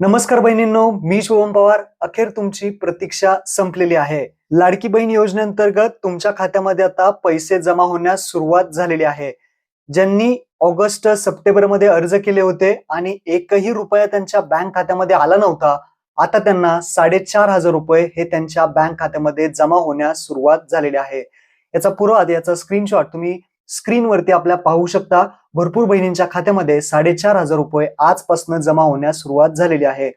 नमस्कार बहिणींनो, मी शुभम पवार. अखेर तुमची प्रतीक्षा संपलेली आहे. लाडकी बहीण योजनेअंतर्गत तुमच्या खात्यामध्ये आता पैसे जमा होण्यास सुरुवात झालेली आहे. ज्यांनी ऑगस्ट सप्टेंबरमध्ये अर्ज केले होते आणि एकही रुपया त्यांच्या बँक खात्यामध्ये आला नव्हता, आता त्यांना 4,500 रुपये हे त्यांच्या बँक खात्यामध्ये जमा होण्यास सुरुवात झालेली आहे. याचा पुरावा, याचा स्क्रीनशॉट तुम्ही स्क्रीनवरती आपल्या पाहू शकता. भरपूर बहिणींच्या खात्यामध्ये 4,500 रुपये आजपासून जमा होण्यास सुरुवात झालेली आहे.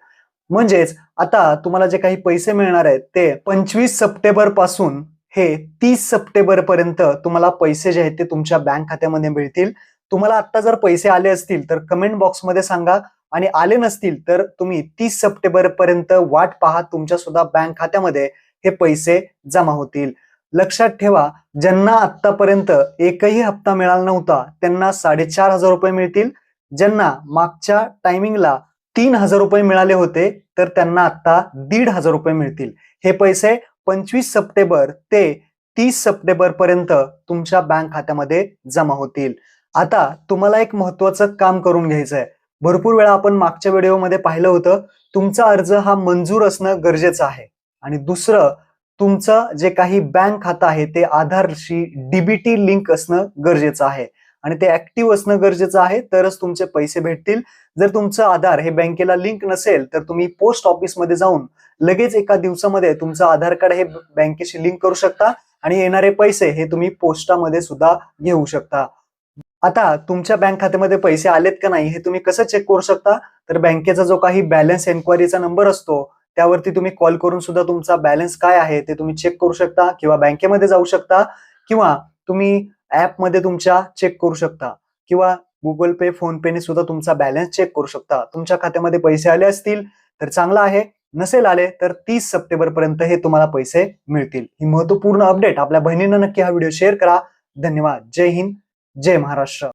म्हणजेच आता तुम्हाला जे काही पैसे मिळणार आहेत ते 25 सप्टेंबर पासून हे 30 सप्टेंबर पर्यंत तुम्हाला पैसे जे आहेत ते तुमच्या बँक खात्यामध्ये मिळतील. तुम्हाला आता जर पैसे आले असतील तर कमेंट बॉक्समध्ये सांगा, आणि आले नसतील तर तुम्ही 30 सप्टेंबर पर्यंत वाट पहा, तुमच्या सुद्धा बँक खात्यामध्ये हे पैसे जमा होतील. लक्षात ठेवा, ज्यांना आतापर्यंत एकही हप्ता मिळाला नव्हता त्यांना 4,500 रुपये मिळतील. ज्यांना मागच्या टायमिंगला 3,000 रुपये मिळाले होते तर त्यांना आता 1,500 रुपये मिळतील. हे पैसे 25 सप्टेंबर ते 30 सप्टेंबर पर्यंत तुमच्या बँक खात्यामध्ये जमा होतील. आता तुम्हाला एक महत्वाचं काम करून घ्यायचं आहे. भरपूर वेळा आपण मागच्या व्हिडिओमध्ये पाहिलं होतं, तुमचा अर्ज हा मंजूर असणं गरजेचं आहे. आणि दुसरं, तुमचं जे काही बँक खातं आहे ते आधारशी डीबीटी लिंक असणं गरजेचं आहे आणि ते ऍक्टिव्ह असणं गरजेचं आहे, तरच तुमचे पैसे भेटतील. जर तुमचं आधार हे बँकेला लिंक नसेल तर तुम्ही पोस्ट ऑफिसमध्ये जाऊन लगेच एका दिवसामध्ये तुमचं आधार कार्ड हे बँकेशी लिंक करू शकता आणि येणारे पैसे हे तुम्ही पोस्टामध्ये सुद्धा घेऊ शकता. आता तुमच्या बँक खात्यामध्ये पैसे आलेत का नाही हे तुम्ही कसं चेक करू शकता? तर बँकेचा जो काही बॅलन्स एन्क्वायरीचा नंबर असतो त्यावरती तुम्ही कॉल करून सुद्धा तुमचा बॅलन्स काय आहे ते तुम्ही चेक करू शकता, किंवा बँकेमध्ये जाऊ शकता, किंवा तुम्ही ऍपमध्ये तुमच्या चेक करू शकता, किंवा गुगल पे, फोन पेने सुद्धा तुमचा बॅलन्स चेक करू शकता. तुमच्या खात्यामध्ये पैसे आले असतील तर चांगलं आहे, नसेल आले तर 30 सप्टेंबर पर्यंत हे तुम्हाला पैसे मिळतील. ही महत्वपूर्ण अपडेट आपल्या बहिणींना नक्की हा व्हिडिओ शेअर करा. धन्यवाद. जय हिंद, जय महाराष्ट्र.